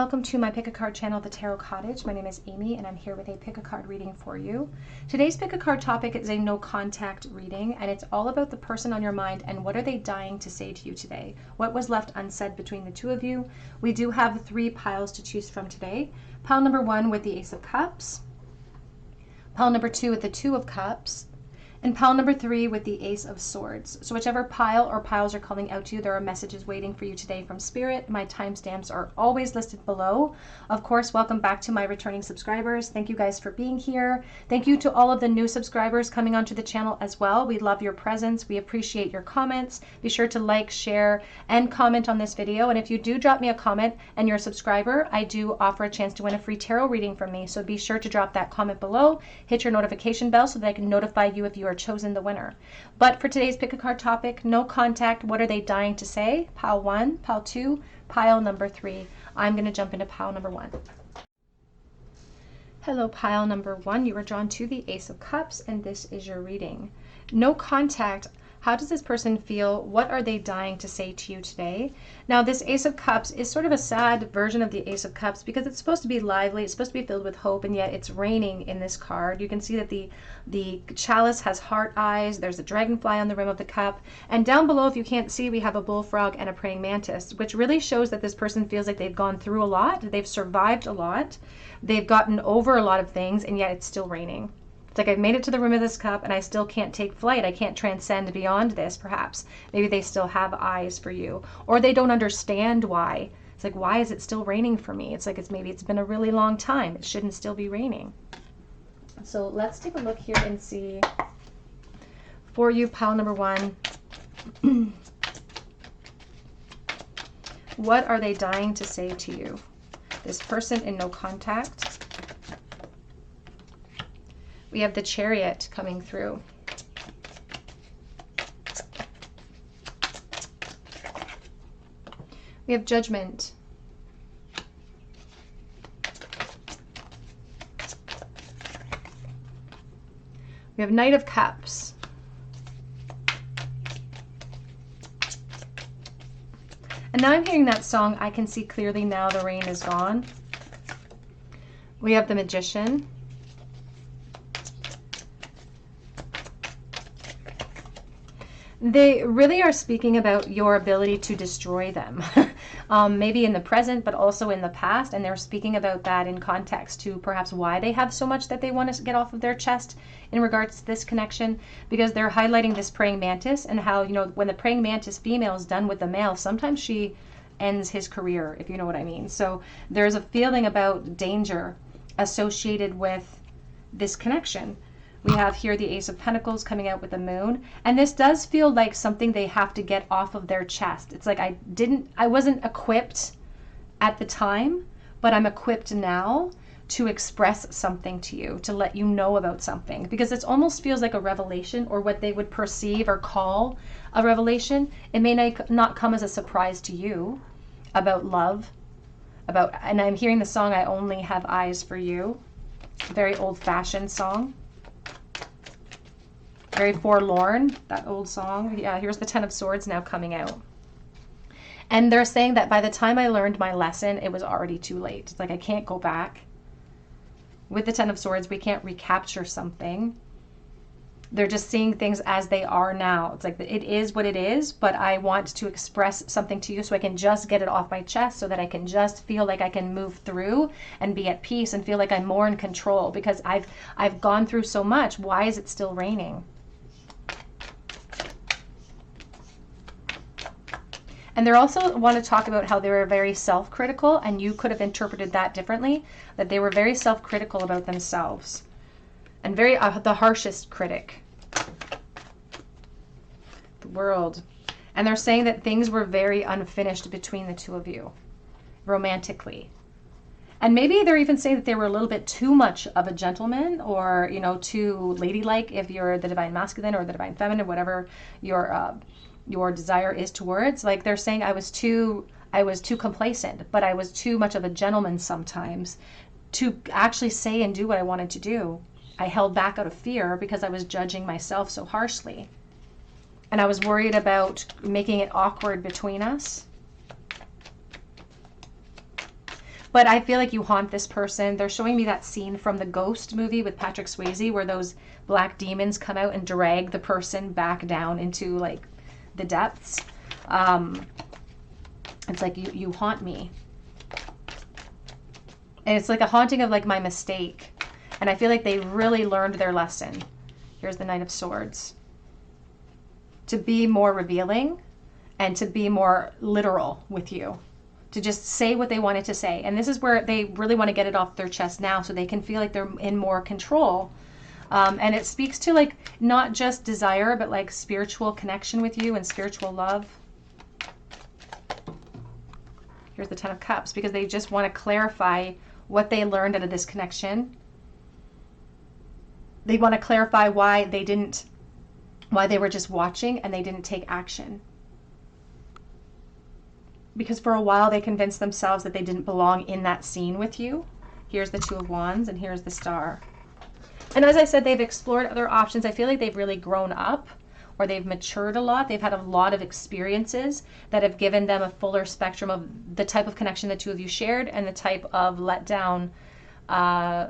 welcome to my pick a card channel, the Tarot Cottage. My name is Amy and I'm here with a pick a card reading for you. Today's pick a card topic is a no contact reading, and it's all about the person on your mind and what are they dying to say to you today? What was left unsaid between the two of you? We do have 3 piles to choose from today. Pile number 1 with the Ace of Cups, pile number 2 with the 2 of Cups, and pile number 3 with the Ace of Swords. So whichever pile or piles are calling out to you, there are messages waiting for you today from Spirit. My timestamps are always listed below. Of course, welcome back to my returning subscribers. Thank you guys for being here. Thank you to all of the new subscribers coming onto the channel as well. We love your presence. We appreciate your comments. Be sure to like, share, and comment on this video. And if you do drop me a comment and you're a subscriber, I do offer a chance to win a free tarot reading from me. So be sure to drop that comment below. Hit your notification bell so that I can notify you if you are chosen the winner. But for today's pick a card topic, no contact, what are they dying to say? Pile 1, pile 2, pile number 3. I'm going to jump into pile number 1. Hello, pile number 1. You were drawn to the Ace of Cups, and this is your reading. No contact. How does this person feel? What are they dying to say to you today? Now, this Ace of Cups is sort of a sad version of the Ace of Cups because it's supposed to be lively, it's supposed to be filled with hope, and yet it's raining in this card. You can see that the chalice has heart eyes, there's a dragonfly on the rim of the cup, and down below, if you can't see, we have a bullfrog and a praying mantis, which really shows that this person feels like they've gone through a lot, they've survived a lot, they've gotten over a lot of things, and yet it's still raining. It's like I've made it to the rim of this cup and I still can't take flight. I can't transcend beyond this, perhaps. Maybe they still have eyes for you, or they don't understand why. It's like, why is it still raining for me? It's like maybe it's been a really long time. It shouldn't still be raining. So let's take a look here and see for you, pile number 1. What are they dying to say to you? This person in no contact. We have the Chariot coming through. We have Judgment. We have Knight of Cups. And now I'm hearing that song, I Can See Clearly Now the Rain Is Gone. We have the Magician. They really are speaking about your ability to destroy them, maybe in the present, but also in the past. And they're speaking about that in context to perhaps why they have so much that they want to get off of their chest in regards to this connection, because they're highlighting this praying mantis and how, you know, when the praying mantis female is done with the male, sometimes she ends his career, if you know what I mean. So there's a feeling about danger associated with this connection. We have here the Ace of Pentacles coming out with the Moon. And this does feel like something they have to get off of their chest. It's like I wasn't equipped at the time, but I'm equipped now to express something to you, to let you know about something. Because it almost feels like a revelation, or what they would perceive or call a revelation. It may not come as a surprise to you about love, and I'm hearing the song, I Only Have Eyes for You. Very old-fashioned song. Very forlorn, that old song. Yeah, here's the Ten of Swords now coming out. And they're saying that by the time I learned my lesson, it was already too late. It's like I can't go back. With the Ten of Swords, we can't recapture something. They're just seeing things as they are now. It's like it is what it is, but I want to express something to you so I can just get it off my chest, so that I can just feel like I can move through and be at peace and feel like I'm more in control, because I've gone through so much. Why is it still raining? And they also want to talk about how they were very self-critical, and you could have interpreted that differently, that they were very self-critical about themselves, and very the harshest critic. The World. And they're saying that things were very unfinished between the two of you, romantically. And maybe they're even saying that they were a little bit too much of a gentleman, or, you know, too ladylike if you're the divine masculine or the divine feminine, whatever your desire is towards. Like they're saying I was too complacent, but I was too much of a gentleman sometimes to actually say and do what I wanted to do. I held back out of fear because I was judging myself so harshly. And I was worried about making it awkward between us. But I feel like you haunt this person. They're showing me that scene from the Ghost movie with Patrick Swayze where those black demons come out and drag the person back down into like the depths. It's like you haunt me. And it's like a haunting of like my mistake. And I feel like they really learned their lesson. Here's the Knight of Swords. To be more revealing and to be more literal with you. To just say what they wanted to say. And this is where they really want to get it off their chest now so they can feel like they're in more control. And it speaks to like not just desire, but like spiritual connection with you and spiritual love. Here's the Ten of Cups, because they just want to clarify what they learned out of this connection. They want to clarify why they were just watching and they didn't take action. Because for a while they convinced themselves that they didn't belong in that scene with you. Here's the Two of Wands and here's the Star. And as I said, they've explored other options. I feel like they've really grown up, or they've matured a lot. They've had a lot of experiences that have given them a fuller spectrum of the type of connection the two of you shared and the type of letdown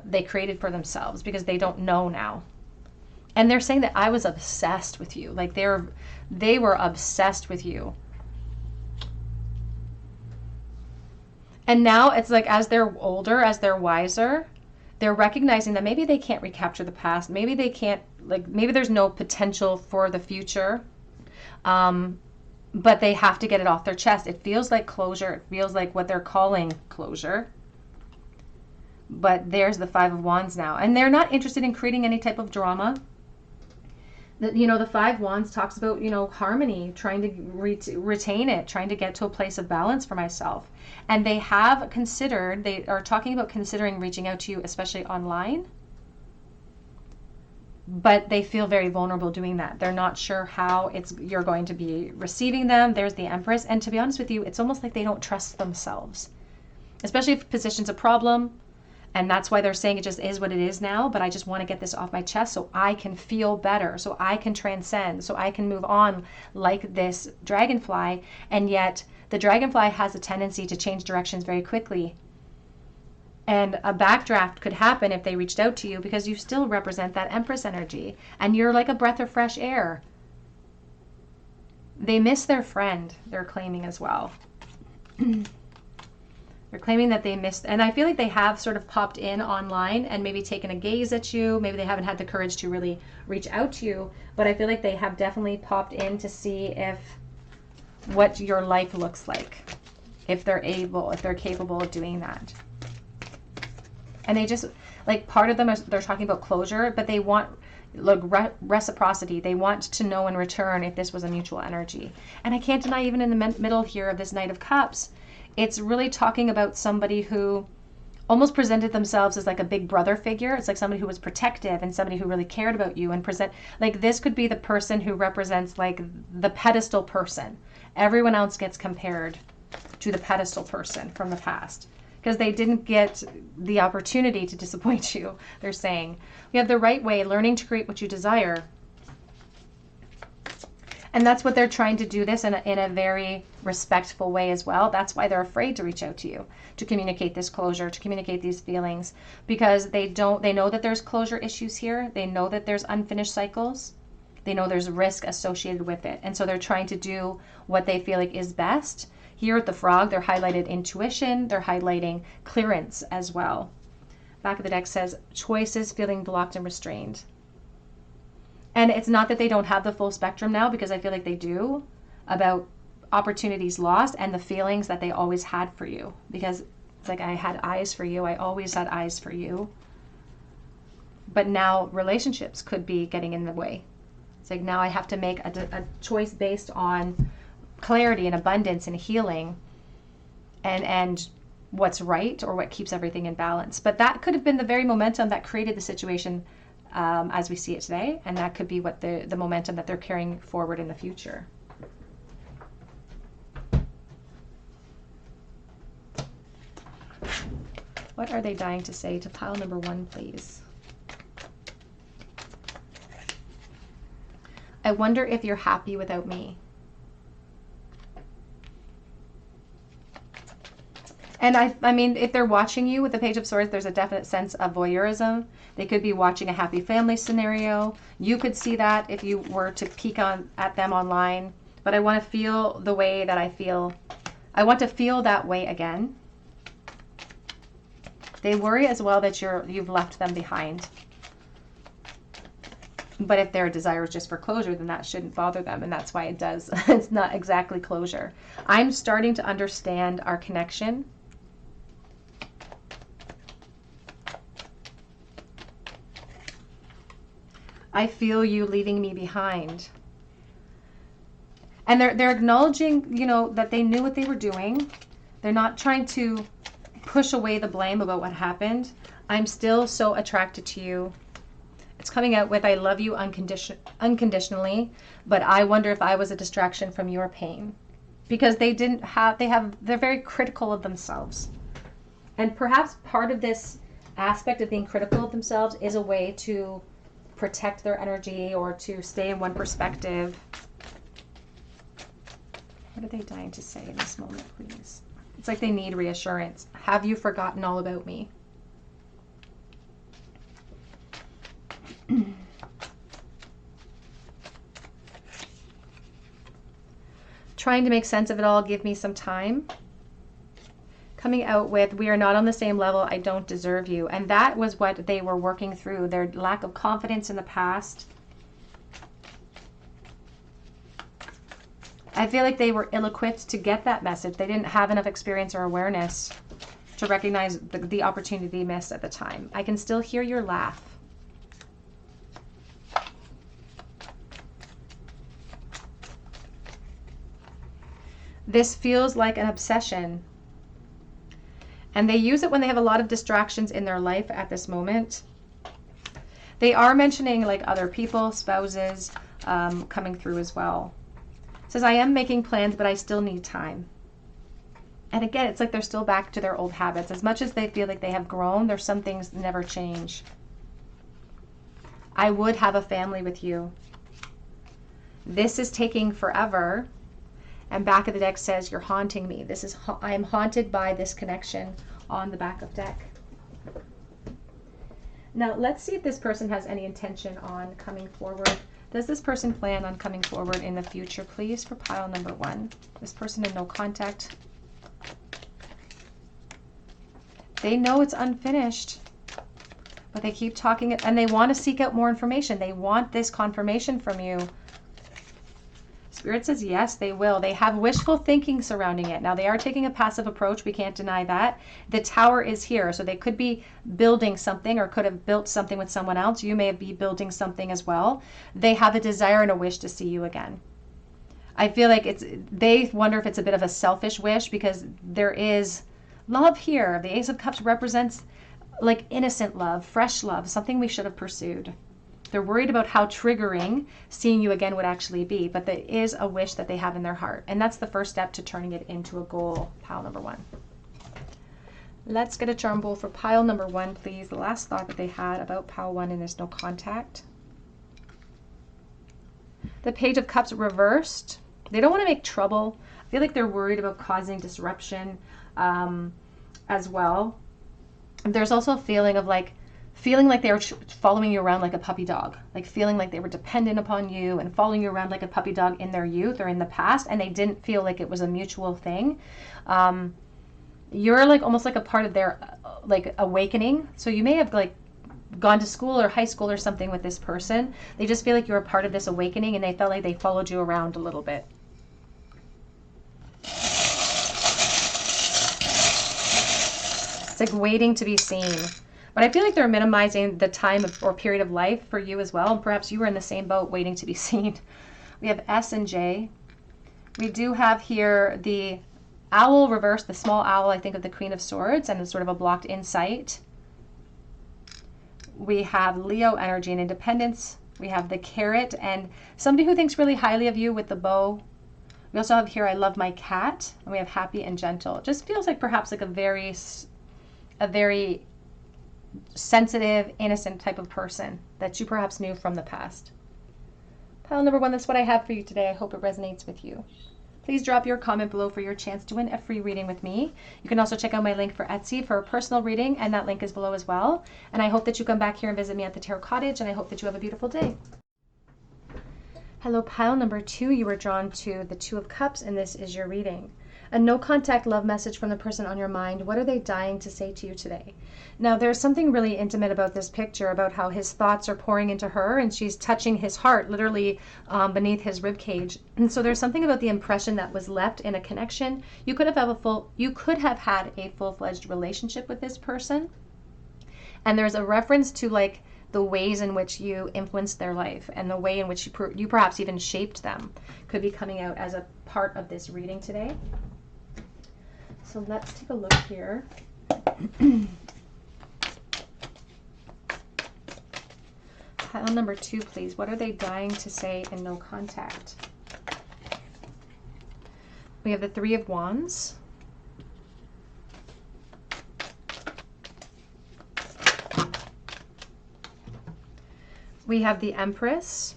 they created for themselves, because they don't know now. And they're saying that I was obsessed with you. Like they were obsessed with you. And now it's like as they're older, as they're wiser, they're recognizing that maybe they can't recapture the past. Maybe they can't, like, maybe there's no potential for the future. But they have to get it off their chest. It feels like closure. It feels like what they're calling closure. But there's the Five of Wands now. And they're not interested in creating any type of drama. The Five Wands talks about, harmony, trying to retain it, trying to get to a place of balance for myself. And they are talking about considering reaching out to you, especially online. But they feel very vulnerable doing that. They're not sure how you're going to be receiving them. There's the Empress. And to be honest with you, it's almost like they don't trust themselves, especially if position's a problem. And that's why they're saying it just is what it is now, but I just want to get this off my chest so I can feel better, so I can transcend, so I can move on like this dragonfly. And yet the dragonfly has a tendency to change directions very quickly. And a backdraft could happen if they reached out to you, because you still represent that Empress energy. And you're like a breath of fresh air. They miss their friend, they're claiming as well. They're claiming that they missed, and I feel like they have sort of popped in online and maybe taken a gaze at you. Maybe they haven't had the courage to really reach out to you, but I feel like they have definitely popped in to see what your life looks like, if they're capable of doing that. And they just, like, part of them, they're talking about closure, but they want reciprocity. They want to know in return if this was a mutual energy. And I can't deny, even in the middle here of this Knight of Cups, it's really talking about somebody who almost presented themselves as like a big brother figure. It's like somebody who was protective and somebody who really cared about you, and like this could be the person who represents like the pedestal person. Everyone else gets compared to the pedestal person from the past because they didn't get the opportunity to disappoint you. They're saying we have the right way, learning to create what you desire. And that's what they're trying to do this in a very respectful way as well. That's why they're afraid to reach out to you, to communicate this closure, to communicate these feelings, because they know that there's closure issues here. They know that there's unfinished cycles. They know there's risk associated with it. And so they're trying to do what they feel like is best. Here at the Frog, they're highlighted intuition. They're highlighting clearance as well. Back of the deck says choices, feeling blocked and restrained. And it's not that they don't have the full spectrum now, because I feel like they do, about opportunities lost and the feelings that they always had for you. Because it's like, I had eyes for you. I always had eyes for you. But now relationships could be getting in the way. It's like now I have to make a choice based on clarity and abundance and healing and what's right, or what keeps everything in balance. But that could have been the very momentum that created the situation as we see it today, and that could be what the momentum that they're carrying forward in the future. What are they dying to say to pile number 1, please? I wonder if you're happy without me. And I mean, if they're watching you with the Page of Swords, there's a definite sense of voyeurism. They could be watching a happy family scenario. You could see that if you were to peek at them online. But I want to feel the way that I feel. I want to feel that way again. They worry as well that you've left them behind. But if their desire is just for closure, then that shouldn't bother them. And that's why it does. It's not exactly closure. I'm starting to understand our connection. I feel you leaving me behind. And they're acknowledging, you know, that they knew what they were doing. They're not trying to push away the blame about what happened. I'm still so attracted to you. It's coming out with I love you unconditionally, but I wonder if I was a distraction from your pain. Because they're very critical of themselves. And perhaps part of this aspect of being critical of themselves is a way to protect their energy or to stay in one perspective. What are they dying to say in this moment, please? It's like they need reassurance. Have you forgotten all about me? Trying to make sense of it all, give me some time. Coming out with, we are not on the same level, I don't deserve you. And that was what they were working through, their lack of confidence in the past. I feel like they were ill-equipped to get that message. They didn't have enough experience or awareness to recognize the opportunity they missed at the time. I can still hear your laugh. This feels like an obsession. And they use it when they have a lot of distractions in their life at this moment. They are mentioning like other people, spouses, coming through as well. It says, I am making plans, but I still need time. And again, it's like they're still back to their old habits. As much as they feel like they have grown, there's some things never change. I would have a family with you. This is taking forever. And back of the deck says, you're haunting me. I am haunted by this connection on the back of deck. Now, let's see if this person has any intention on coming forward. Does this person plan on coming forward in the future, please, for pile number 1? This person in no contact. They know it's unfinished, but they keep talking it, and they want to seek out more information. They want this confirmation from you. Spirit says yes, they will. They have wishful thinking surrounding it. Now, they are taking a passive approach. We can't deny that. The Tower is here, so they could be building something or could have built something with someone else. You may be building something as well. They have a desire and a wish to see you again. I feel like they wonder if it's a bit of a selfish wish because there is love here. The Ace of Cups represents like innocent love, fresh love, something we should have pursued. They're worried about how triggering seeing you again would actually be, but there is a wish that they have in their heart. And that's the first step to turning it into a goal, pile number 1. Let's get a charm bowl for pile number 1, please. The last thought that they had about pile 1 and there's no contact. The Page of Cups reversed. They don't want to make trouble. I feel like they're worried about causing disruption as well. There's also a feeling of feeling like they were following you around like a puppy dog, like feeling like they were dependent upon you and following you around like a puppy dog in their youth or in the past, and they didn't feel like it was a mutual thing. You're like almost like a part of their like awakening. So you may have like gone to school or high school or something with this person. They just feel like you're a part of this awakening, and they felt like they followed you around a little bit. It's like waiting to be seen. But I feel like they're minimizing the time or period of life for you as well. And perhaps you were in the same boat waiting to be seen. We have S and J. We do have here the owl reversed, the small owl, I think of the Queen of Swords, and it's sort of a blocked insight. We have Leo energy and independence. We have the carrot and somebody who thinks really highly of you with the bow. We also have here, I love my cat. And we have happy and gentle. It just feels like perhaps like a very sensitive, innocent type of person that you perhaps knew from the past. Pile number 1, that's what I have for you today. I hope it resonates with you. please drop your comment below for your chance to win a free reading with me. You can also check out my link for Etsy for a personal reading, and that link is below as well. And I hope that you come back here and visit me at the Tarot Cottage, and I hope that you have a beautiful day. Hello, pile number 2. You were drawn to the Two of Cups, and this is your reading. A no contact love message from the person on your mind. What are they dying to say to you today? Now, there's something really intimate about this picture, about how his thoughts are pouring into her and she's touching his heart, literally beneath his rib cage. And so there's something about the impression that was left in a connection. You could have had a full-fledged relationship with this person. And there's a reference to like the ways in which you influenced their life and the way in which you perhaps even shaped them could be coming out as a part of this reading today. So let's take a look here. Pile number 2, please. What are they dying to say in no contact? We have the Three of Wands. We have the Empress.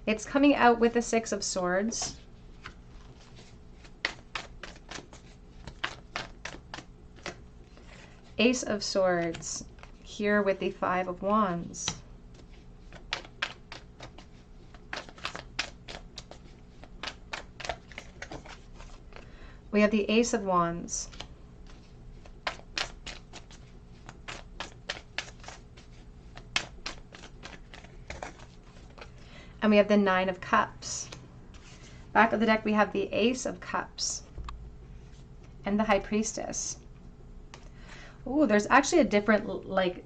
It's coming out with the Six of Swords. Ace of Swords, here with the Five of Wands. We have the Ace of Wands. And we have the Nine of Cups. Back of the deck, we have the Ace of Cups and the High Priestess. Oh, there's actually a different like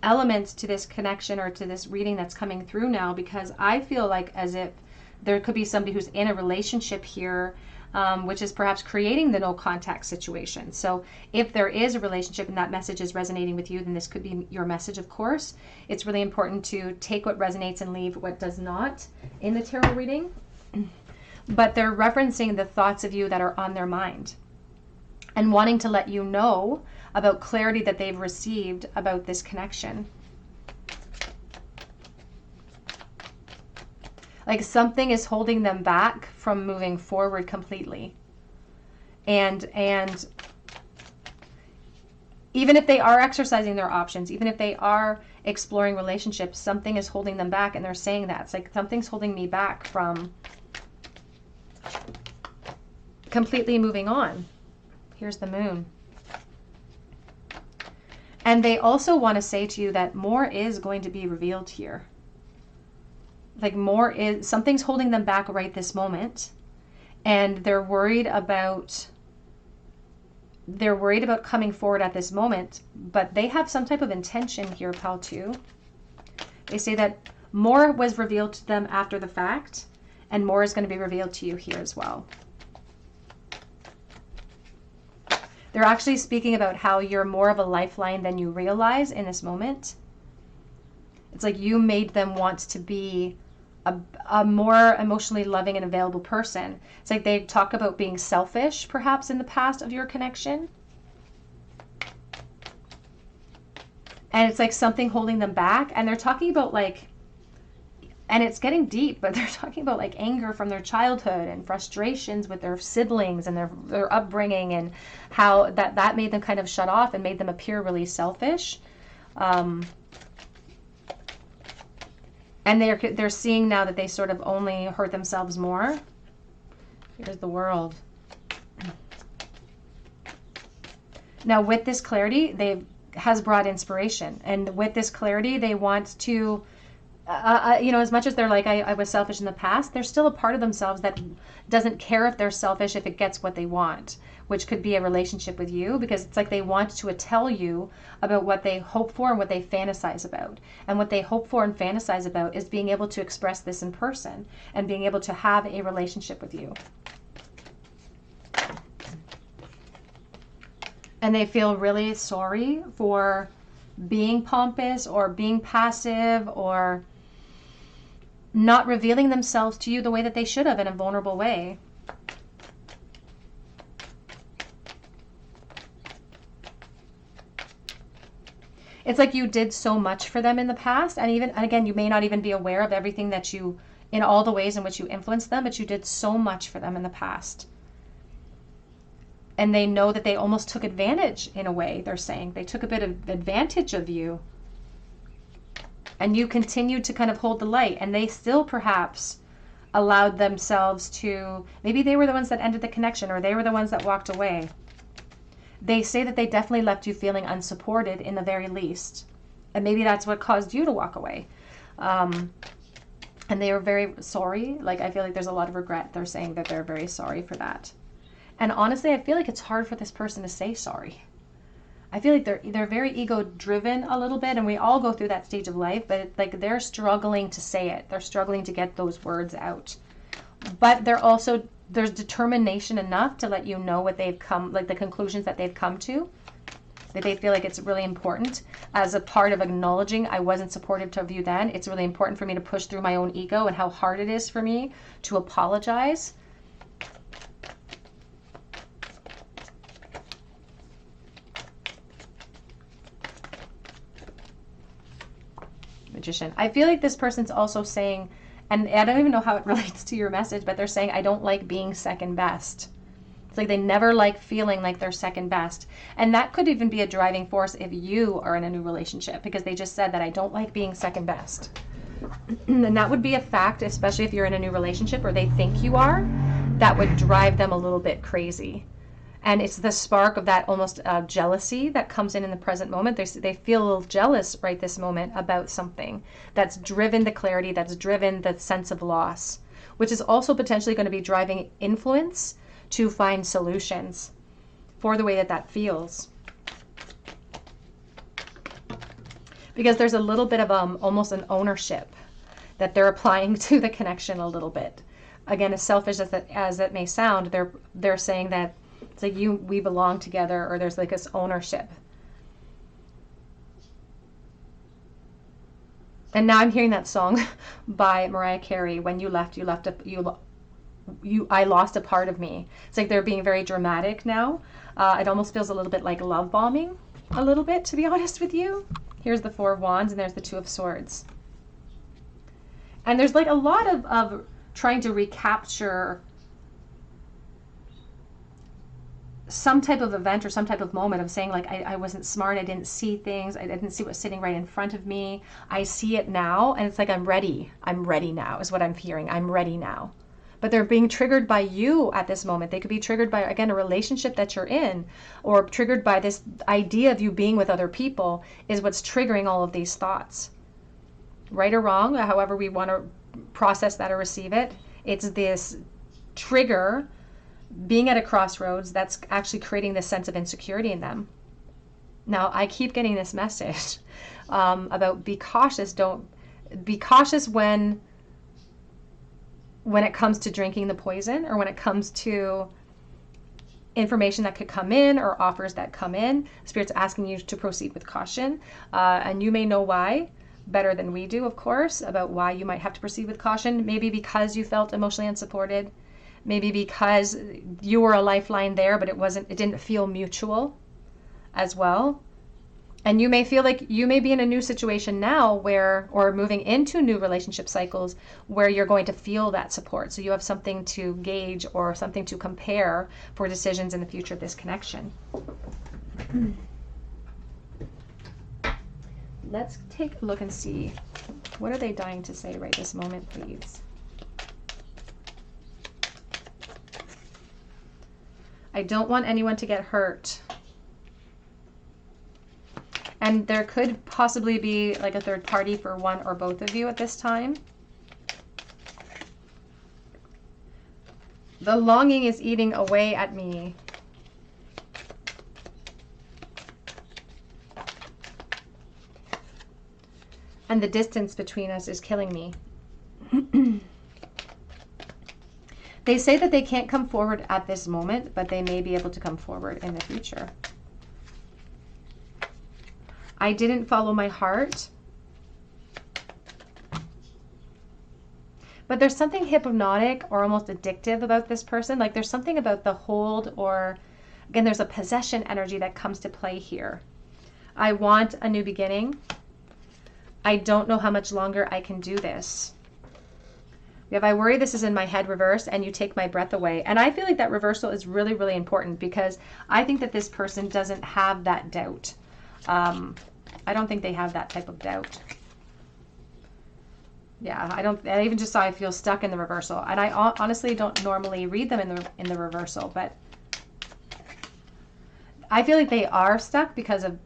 element to this connection or to this reading that's coming through now, because I feel like as if there could be somebody who's in a relationship here, which is perhaps creating the no contact situation. So if there is a relationship and that message is resonating with you, then this could be your message, of course. It's really important to take what resonates and leave what does not in the tarot reading. But they're referencing the thoughts of you that are on their mind and wanting to let you know about clarity that they've received about this connection. Like something is holding them back from moving forward completely. And even if they are exercising their options, even if they are exploring relationships, something is holding them back, and they're saying that. It's like something's holding me back from completely moving on. Here's the Moon. And they also want to say to you that more is going to be revealed here. Like something's holding them back right this moment. And they're worried about coming forward at this moment, but they have some type of intention here, pile 2. They say that more was revealed to them after the fact, and more is going to be revealed to you here as well. They're actually speaking about how you're more of a lifeline than you realize in this moment. It's like you made them want to be a more emotionally loving and available person. It's like they talk about being selfish, perhaps, in the past of your connection. And it's like something holding them back. And they're talking about like, and it's getting deep, but they're talking about like anger from their childhood and frustrations with their siblings and their upbringing, and how that made them kind of shut off and made them appear really selfish. And they're seeing now that they sort of only hurt themselves more. Here's the World. Now with this clarity, has brought inspiration. And with this clarity, they want to, as much as they're like, I was selfish in the past, there's still a part of themselves that doesn't care if they're selfish if it gets what they want, which could be a relationship with you, because it's like they want to tell you about what they hope for and what they fantasize about. And what they hope for and fantasize about is being able to express this in person and being able to have a relationship with you. And they feel really sorry for being pompous or being passive or not revealing themselves to you the way that they should have in a vulnerable way. It's like you did so much for them in the past, and again, you may not even be aware of everything that you in all the ways in which you influenced them, but you did so much for them in the past. And they know that they almost took advantage in a way, they're saying. They took a bit of advantage of you. And you continued to kind of hold the light. And they still perhaps allowed themselves to, maybe they were the ones that ended the connection, or they were the ones that walked away. They say that they definitely left you feeling unsupported in the very least. And maybe that's what caused you to walk away. And they were very sorry. Like, I feel like there's a lot of regret. They're saying that they're very sorry for that. And honestly, I feel like it's hard for this person to say sorry. I feel like they're very ego driven a little bit, and we all go through that stage of life, but it's like they're struggling to say it. They're struggling to get those words out. But there's determination enough to let you know what they've come, like the conclusions that they've come to, that they feel like it's really important. As a part of acknowledging I wasn't supportive of you then, it's really important for me to push through my own ego and how hard it is for me to apologize. Magician. I feel like this person's also saying, and I don't even know how it relates to your message, but they're saying, I don't like being second best. It's like they never like feeling like they're second best. And that could even be a driving force if you are in a new relationship, because they just said that I don't like being second best. And that would be a fact, especially if you're in a new relationship or they think you are, that would drive them a little bit crazy. And it's the spark of that almost jealousy that comes in the present moment. They feel a little jealous right this moment about something that's driven the clarity, that's driven the sense of loss, which is also potentially going to be driving influence to find solutions for the way that feels. Because there's a little bit of almost an ownership that they're applying to the connection a little bit. Again, as selfish as it may sound, they're saying that it's like we belong together, or there's like this ownership. And now I'm hearing that song by Mariah Carey, when you left, I lost a part of me. It's like they're being very dramatic now. It almost feels a little bit like love bombing, a little bit, to be honest with you. Here's the Four of Wands, and there's the Two of Swords. And there's like a lot of trying to recapture some type of event or some type of moment of saying, like, I wasn't smart, I didn't see things, I didn't see what's sitting right in front of me. I see it now, and it's like I'm ready now is what I'm hearing. I'm ready now. But they're being triggered by you at this moment. They could be triggered by, again, a relationship that you're in, or triggered by this idea of you being with other people is what's triggering all of these thoughts. Right or wrong, however we want to process that or receive it, it's this trigger being at a crossroads that's actually creating this sense of insecurity in them. Now, I keep getting this message about be cautious. Don't be cautious when it comes to drinking the poison, or when it comes to information that could come in or offers that come in. Spirit's asking you to proceed with caution. And you may know why better than we do, of course, about why you might have to proceed with caution. Maybe because you felt emotionally unsupported. Maybe because you were a lifeline there, but it didn't feel mutual as well. And you may feel like you may be in a new situation now or moving into new relationship cycles where you're going to feel that support. So you have something to gauge or something to compare for decisions in the future of this connection. Let's take a look and see, what are they dying to say right this moment, please? I don't want anyone to get hurt. And there could possibly be like a third party for one or both of you at this time. The longing is eating away at me. And the distance between us is killing me. They say that they can't come forward at this moment, but they may be able to come forward in the future. I didn't follow my heart. But there's something hypnotic or almost addictive about this person. Like there's something about the hold, or again, there's a possession energy that comes to play here. I want a new beginning. I don't know how much longer I can do this. We have I worry this is in my head reversed and you take my breath away. And I feel like that reversal is really, really important because I think that this person doesn't have that doubt. I don't think they have that type of doubt. Yeah, I even just saw I feel stuck in the reversal. And I honestly don't normally read them in the reversal, but I feel like they are stuck because of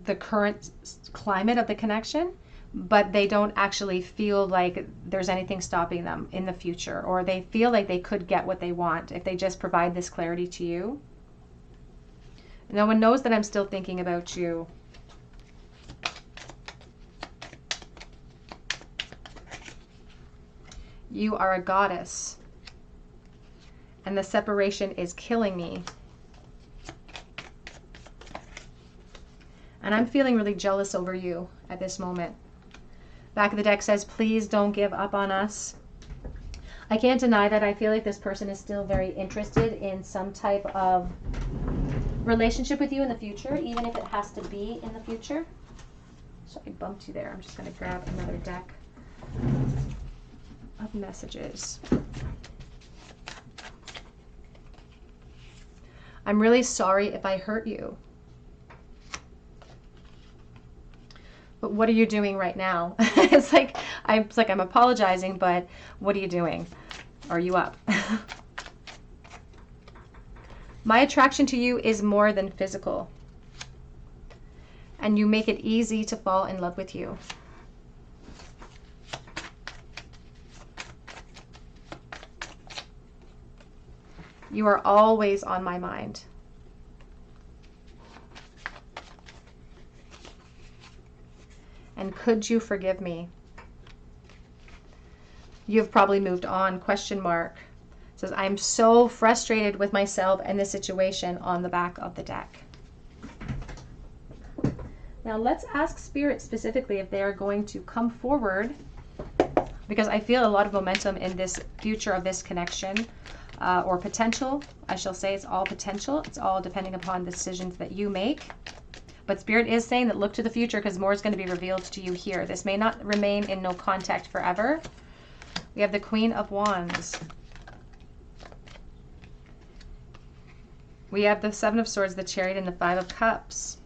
the current climate of the connection, but they don't actually feel like there's anything stopping them in the future, or they feel like they could get what they want if they just provide this clarity to you. No one knows that I'm still thinking about you. You are a goddess, and the separation is killing me. And I'm feeling really jealous over you at this moment. Back of the deck says, please don't give up on us. I can't deny that I feel like this person is still very interested in some type of relationship with you in the future, even if it has to be in the future. So I bumped you there. I'm just going to grab another deck of messages. I'm really sorry if I hurt you. But what are you doing right now? It's like I'm apologizing, but what are you doing? Are you up? My attraction to you is more than physical. And you make it easy to fall in love with you. You are always on my mind. And could you forgive me? You've probably moved on, question mark. It says, I'm so frustrated with myself and this situation on the back of the deck. Now let's ask Spirit specifically if they are going to come forward, because I feel a lot of momentum in this future of this connection. Or potential, I shall say it's all potential. It's all depending upon decisions that you make. But Spirit is saying that look to the future because more is going to be revealed to you here. This may not remain in no contact forever. We have the Queen of Wands. We have the Seven of Swords, the Chariot, and the Five of Cups.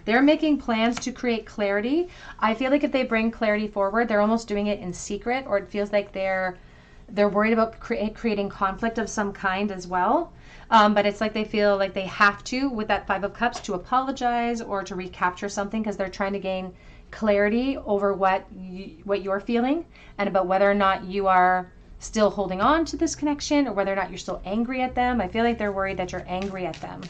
They're making plans to create clarity. I feel like if they bring clarity forward, they're almost doing it in secret, or it feels like they're worried about creating conflict of some kind as well. But it's like they feel like they have to, with that Five of Cups, to apologize or to recapture something because they're trying to gain clarity over what you're feeling and about whether or not you are still holding on to this connection or whether or not you're still angry at them. I feel like they're worried that you're angry at them.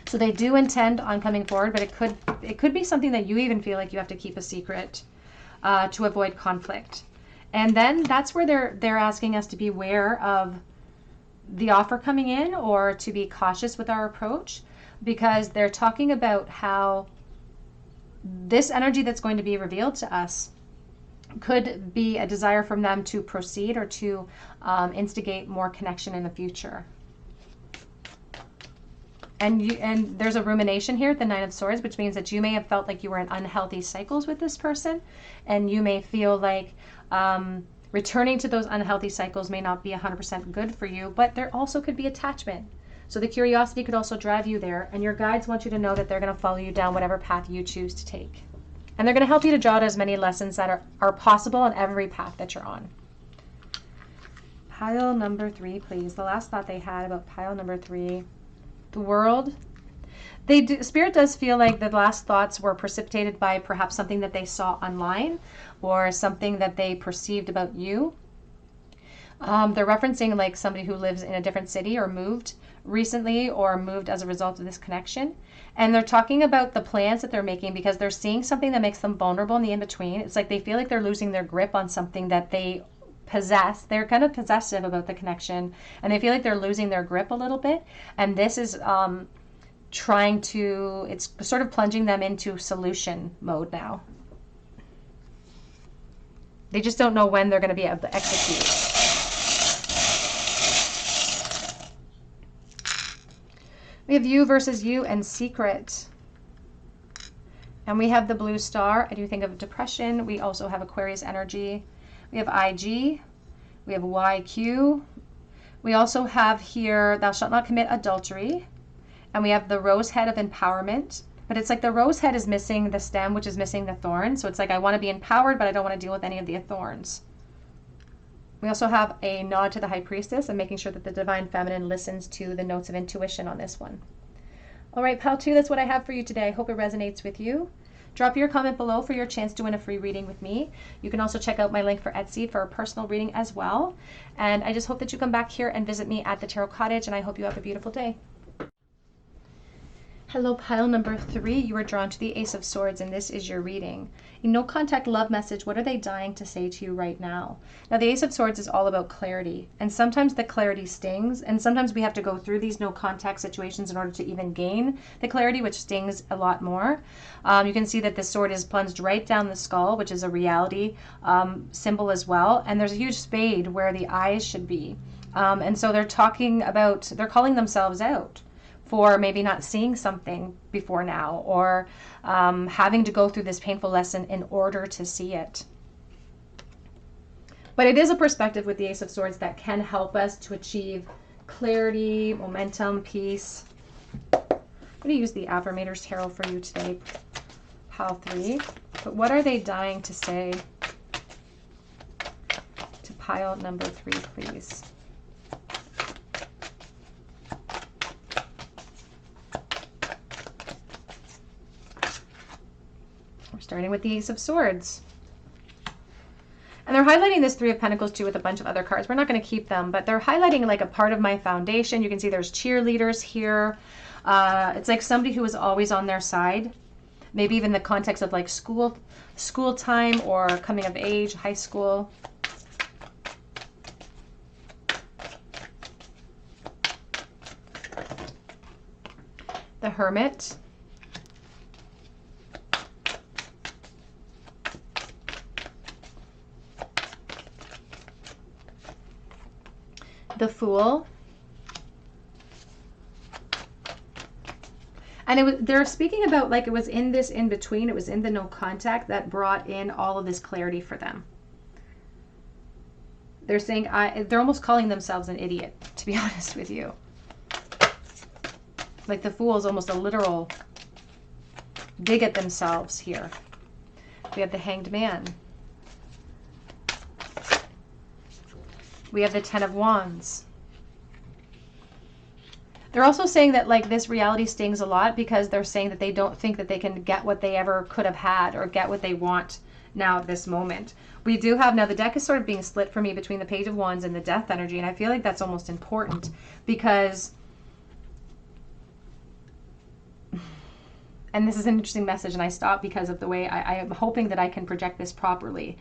So they do intend on coming forward, but it could be something that you even feel like you have to keep a secret to avoid conflict. And then that's where they're asking us to be aware of the offer coming in or to be cautious with our approach, because they're talking about how this energy that's going to be revealed to us could be a desire from them to proceed or to instigate more connection in the future. And there's a rumination here at the Nine of Swords, which means that you may have felt like you were in unhealthy cycles with this person, and you may feel like returning to those unhealthy cycles may not be 100% good for you, but there also could be attachment. So the curiosity could also drive you there, and your guides want you to know that they're going to follow you down whatever path you choose to take. And they're going to help you to draw out as many lessons that are possible on every path that you're on. Pile number 3, please. The last thought they had about pile number 3. The World. Spirit does feel like the last thoughts were precipitated by perhaps something that they saw online or something that they perceived about you. They're referencing like somebody who lives in a different city or moved recently or moved as a result of this connection. And they're talking about the plans that they're making because they're seeing something that makes them vulnerable in the in-between. It's like they feel like they're losing their grip on something that they possess. They're kind of possessive about the connection, and they feel like they're losing their grip a little bit. And this is it's sort of plunging them into solution mode now. They just don't know when they're going to be able to execute. We have you versus you and secret. And we have the blue star. I do think of depression. We also have Aquarius energy. We have IG. We have YQ. We also have here, thou shalt not commit adultery. And we have the rose head of empowerment. But it's like the rose head is missing the stem, which is missing the thorn. So it's like I want to be empowered, but I don't want to deal with any of the thorns. We also have a nod to the High Priestess and making sure that the Divine Feminine listens to the notes of intuition on this one. All right, Pal 2, that's what I have for you today. I hope it resonates with you. Drop your comment below for your chance to win a free reading with me. You can also check out my link for Etsy for a personal reading as well. And I just hope that you come back here and visit me at the Tarot Cottage, and I hope you have a beautiful day. Hello, pile number 3. You are drawn to the Ace of Swords, and this is your reading. A no contact love message. What are they dying to say to you right now? Now, the Ace of Swords is all about clarity, and sometimes the clarity stings, and sometimes we have to go through these no contact situations in order to even gain the clarity, which stings a lot more. You can see that the sword is plunged right down the skull, which is a reality symbol as well, and there's a huge spade where the eyes should be. And so they're calling themselves out for maybe not seeing something before now, or having to go through this painful lesson in order to see it. But it is a perspective with the Ace of Swords that can help us to achieve clarity, momentum, peace. I'm going to use the Affirmators Tarot for you today, Pile 3. But what are they dying to say to pile number 3, please? Starting with the Ace of Swords. And they're highlighting this Three of Pentacles too with a bunch of other cards. We're not going to keep them, but they're highlighting like a part of my foundation. You can see there's cheerleaders here. It's like somebody who is always on their side. Maybe even the context of like school time or coming of age, high school. The Hermit. The Fool. And they're speaking about like it was in this in between, it was in the no contact that brought in all of this clarity for them. They're saying, they're almost calling themselves an idiot, to be honest with you. Like the Fool is almost a literal dig at themselves here. We have the Hanged Man. We have the Ten of Wands. They're also saying that like this reality stings a lot because they're saying that they don't think that they can get what they ever could have had or get what they want now at this moment. We do have, now the deck is sort of being split for me between the Page of Wands and the Death energy, and I feel like that's almost important because, and this is an interesting message and I stopped because of the way I am hoping that I can project this properly.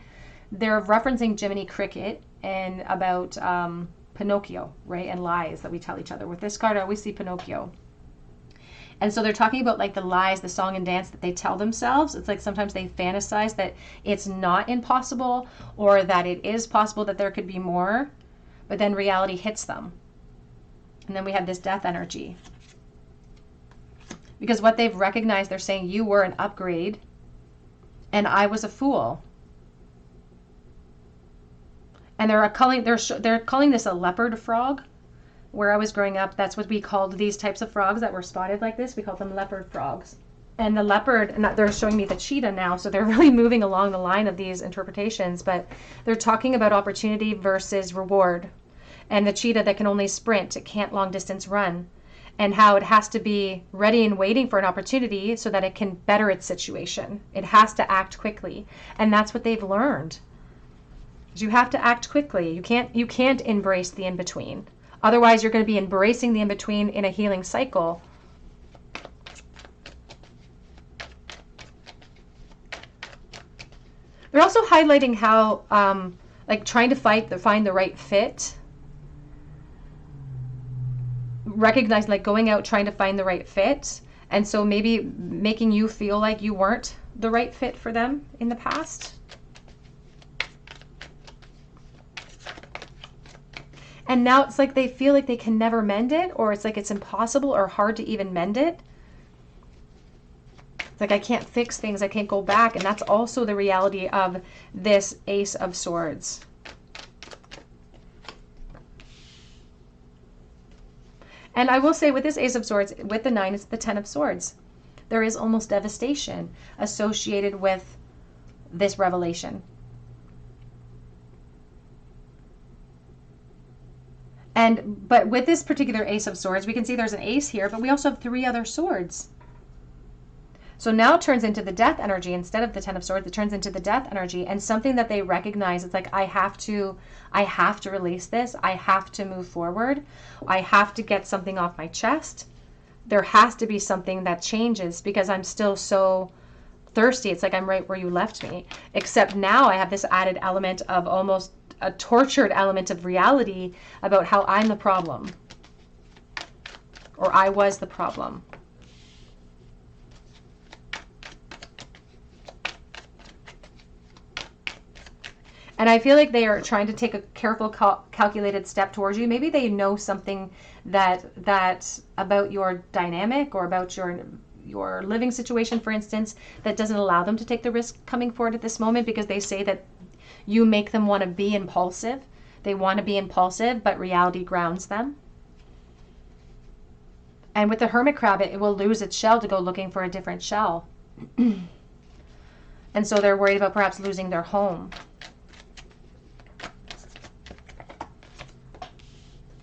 They're referencing Jiminy Cricket and about Pinocchio, right? And lies that we tell each other. With this card, I always see Pinocchio. And so they're talking about like the lies, the song and dance that they tell themselves. It's like sometimes they fantasize that it's not impossible or that it is possible that there could be more, but then reality hits them. And then we have this Death energy. Because what they've recognized, they're saying you were an upgrade and I was a fool. And they're calling this a leopard frog. Where I was growing up, that's what we called these types of frogs that were spotted like this. We called them leopard frogs. And the leopard, and they're showing me the cheetah now, so they're really moving along the line of these interpretations, but they're talking about opportunity versus reward. And the cheetah that can only sprint, it can't long distance run. And how it has to be ready and waiting for an opportunity so that it can better its situation. It has to act quickly. And that's what they've learned. You have to act quickly. You can't embrace the in-between. Otherwise, you're going to be embracing the in-between in a healing cycle. They're also highlighting how, like, trying to find the right fit. Recognize, like, going out trying to find the right fit. And so maybe making you feel like you weren't the right fit for them in the past. And now it's like they feel like they can never mend it, or it's like it's impossible or hard to even mend it. It's like I can't fix things, I can't go back. And that's also the reality of this Ace of Swords. And I will say with this Ace of Swords, with the 9, it's the 10 of Swords. There is almost devastation associated with this revelation. But with this particular Ace of Swords, we can see there's an ace here, but we also have 3 other swords. So now it turns into the death energy. Instead of the 10 of Swords, it turns into the death energy, and something that they recognize. It's like, I have to release this. I have to move forward. I have to get something off my chest. There has to be something that changes because I'm still so thirsty. It's like I'm right where you left me, except now I have this added element of almost a tortured element of reality about how I'm the problem, or I was the problem. And I feel like they are trying to take a careful, calculated step towards you. Maybe they know something that about your dynamic or about your living situation, for instance, that doesn't allow them to take the risk coming forward at this moment, because they say that you make them want to be impulsive. They want to be impulsive, but reality grounds them. And with the Hermit Crab, it will lose its shell to go looking for a different shell. And so they're worried about perhaps losing their home.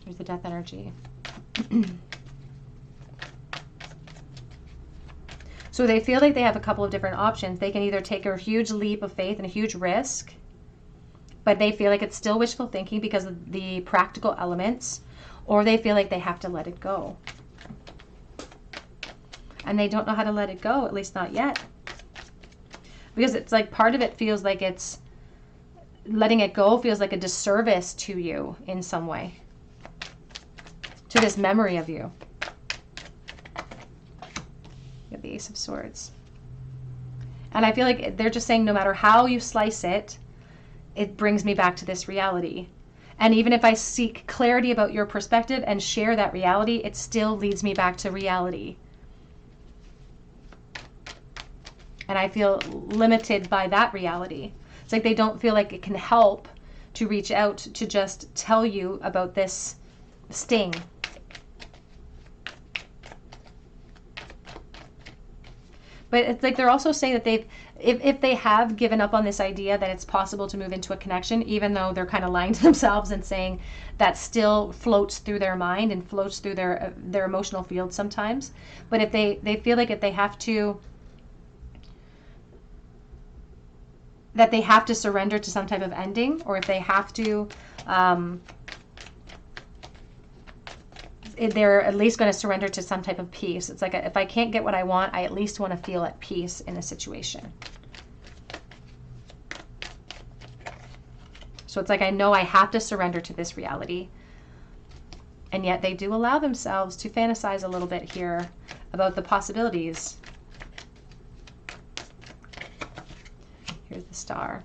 Here's the death energy. So they feel like they have a couple of different options. They can either take a huge leap of faith and a huge risk, but they feel like it's still wishful thinking because of the practical elements, or they feel like they have to let it go. And they don't know how to let it go, at least not yet. Because it's like part of it feels like it's, letting it go feels like a disservice to you in some way, to this memory of you. You have the Ace of Swords. And I feel like they're just saying no matter how you slice it, it brings me back to this reality. And even if I seek clarity about your perspective and share that reality, it still leads me back to reality. And I feel limited by that reality. It's like they don't feel like it can help to reach out to just tell you about this sting. But it's like they're also saying that if they have given up on this idea that it's possible to move into a connection, even though they're kind of lying to themselves and saying that still floats through their mind and floats through their emotional field sometimes. But if they feel like if they have to, that they have to surrender to some type of ending, or if they have to, they're at least going to surrender to some type of peace. It's like, if I can't get what I want, I at least want to feel at peace in a situation. So it's like, I know I have to surrender to this reality. And yet they do allow themselves to fantasize a little bit here about the possibilities. Here's the Star.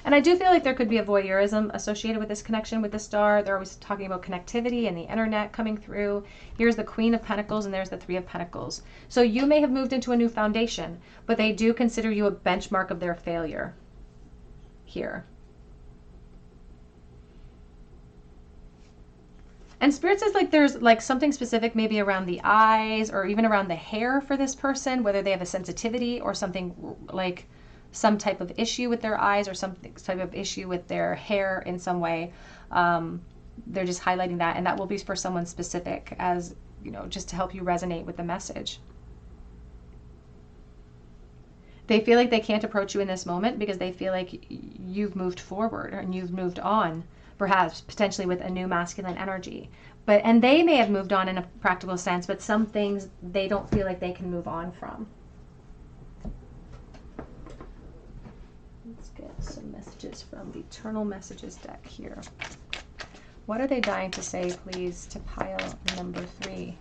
And I do feel like there could be a voyeurism associated with this connection with the Star. They're always talking about connectivity and the internet coming through. Here's the Queen of Pentacles and there's the Three of Pentacles. So you may have moved into a new foundation, but they do consider you a benchmark of their failure here. And Spirit says like there's like something specific maybe around the eyes or even around the hair for this person, whether they have a sensitivity or something like some type of issue with their eyes or some type of issue with their hair in some way. They're just highlighting that, and that will be for someone specific, as you know, just to help you resonate with the message. They feel like they can't approach you in this moment because they feel like you've moved forward and you've moved on, perhaps potentially with a new masculine energy. And they may have moved on in a practical sense, but some things they don't feel like they can move on from. Let's get some messages from the Eternal Messages deck here. What are they dying to say, please, to pile number 3?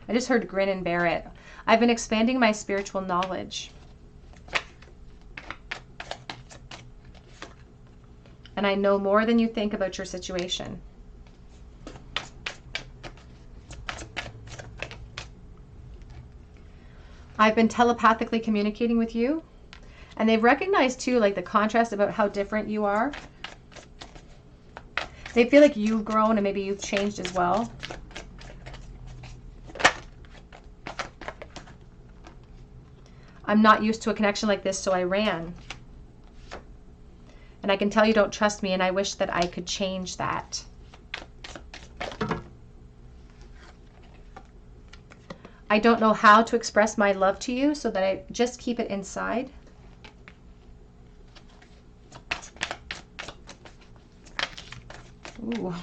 I just heard grin and bear it. I've been expanding my spiritual knowledge. And I know more than you think about your situation. I've been telepathically communicating with you. And they've recognized too, like the contrast about how different you are. They feel like you've grown and maybe you've changed as well. I'm not used to a connection like this, so I ran. And I can tell you don't trust me, and I wish that I could change that. I don't know how to express my love to you, so that I just keep it inside. Ooh.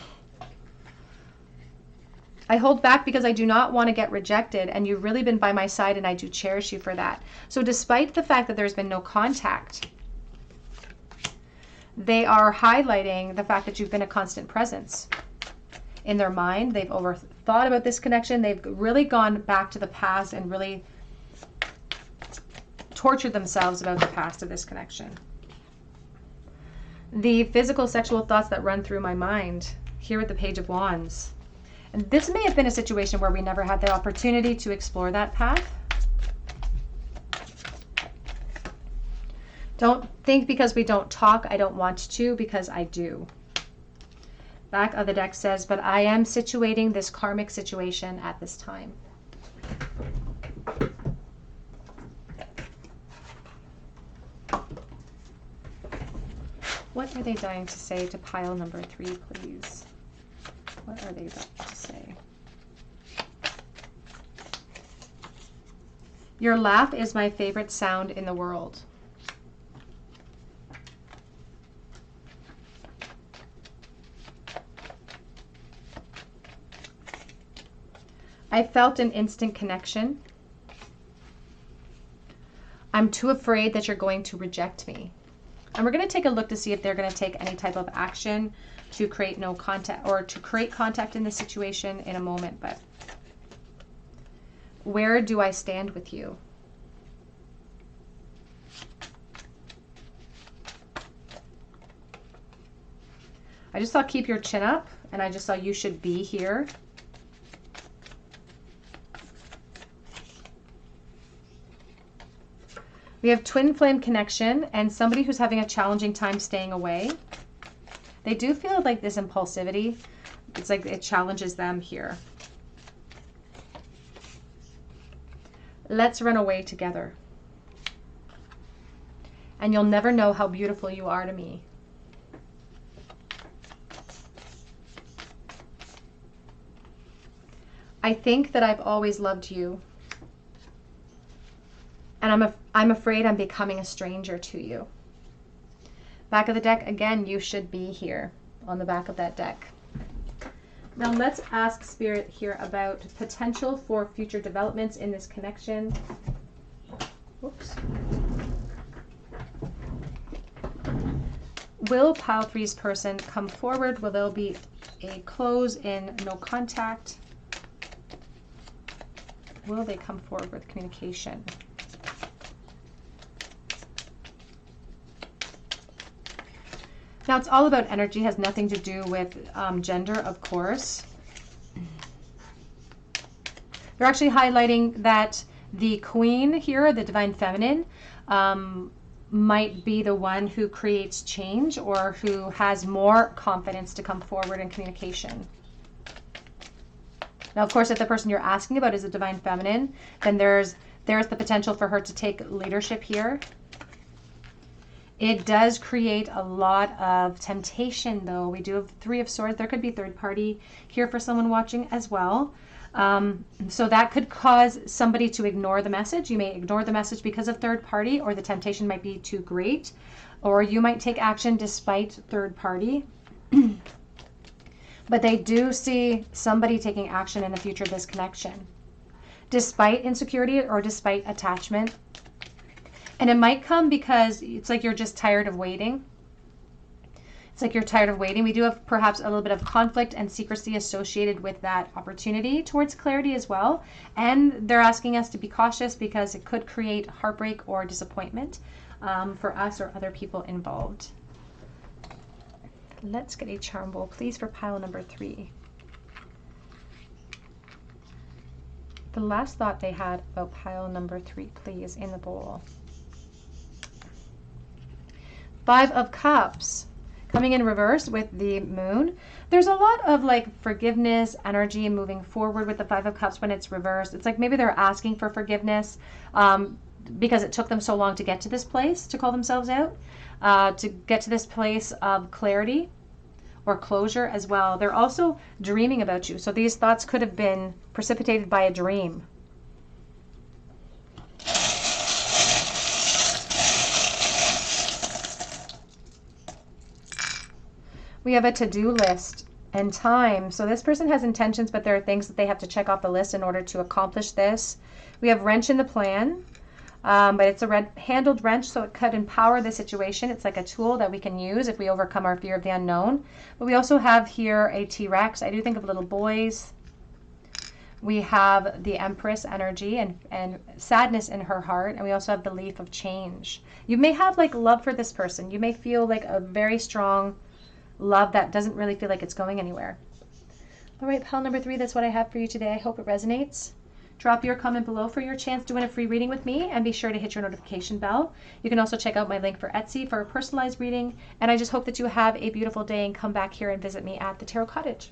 I hold back because I do not want to get rejected, and you've really been by my side, and I do cherish you for that. So despite the fact that there's been no contact, they are highlighting the fact that you've been a constant presence in their mind. They've overthought about this connection. They've really gone back to the past and really tortured themselves about the past of this connection. The physical sexual thoughts that run through my mind here with the Page of Wands. And this may have been a situation where we never had the opportunity to explore that path. Don't think because we don't talk, I don't want to, because I do. Back of the deck says, but I am situating this karmic situation at this time. What are they dying to say to pile number 3, please? What are they dying to say? Your laugh is my favorite sound in the world. I felt an instant connection. I'm too afraid that you're going to reject me. And we're going to take a look to see if they're going to take any type of action to create no contact or to create contact in this situation in a moment. But where do I stand with you? I just saw keep your chin up, and I just saw you should be here. We have twin flame connection and somebody who's having a challenging time staying away. They do feel like this impulsivity. It's like it challenges them here. Let's run away together. And you'll never know how beautiful you are to me. I think that I've always loved you. And I'm afraid I'm becoming a stranger to you. Back of the deck, again, you should be here on the back of that deck. Now let's ask Spirit here about potential for future developments in this connection. Whoops. Will pile 3's person come forward? Will there be a close in no contact? Will they come forward with communication? Now, it's all about energy, has nothing to do with gender, of course. They're actually highlighting that the Queen here, the Divine Feminine, might be the one who creates change or who has more confidence to come forward in communication. Now, of course, if the person you're asking about is a Divine Feminine, then there's the potential for her to take leadership here. It does create a lot of temptation, though. We do have 3 of Swords. There could be third party here for someone watching as well. So that could cause somebody to ignore the message. You may ignore the message because of third party, or the temptation might be too great, or you might take action despite third party. But they do see somebody taking action in the future of this connection, despite insecurity or despite attachment. And it might come because it's like you're just tired of waiting. It's like you're tired of waiting. We do have perhaps a little bit of conflict and secrecy associated with that opportunity towards clarity as well. And they're asking us to be cautious because it could create heartbreak or disappointment for us or other people involved. Let's get a charm bowl, please, for pile number 3. the last thought they had about pile number 3, please, in the bowl. 5 of Cups, coming in reverse with the Moon. There's a lot of like forgiveness energy moving forward with the 5 of Cups when it's reversed. It's like maybe they're asking for forgiveness because it took them so long to get to this place, to call themselves out, to get to this place of clarity or closure as well. They're also dreaming about you. So these thoughts could have been precipitated by a dream. We have a to-do list and time. So this person has intentions, but there are things that they have to check off the list in order to accomplish this. We have wrench in the plan, but it's a red-handled wrench, so it could empower the situation. It's like a tool that we can use if we overcome our fear of the unknown. But we also have here a T-Rex. I do think of little boys. We have the Empress energy and sadness in her heart. And we also have the Leaf of Change. You may have like love for this person. You may feel like a very strong love that doesn't really feel like it's going anywhere. All right, pile number 3, that's what I have for you today. I hope it resonates. Drop your comment below for your chance to win a free reading with me, and be sure to hit your notification bell. You can also check out my link for Etsy for a personalized reading, and I just hope that you have a beautiful day and come back here and visit me at the Tarot Cottage.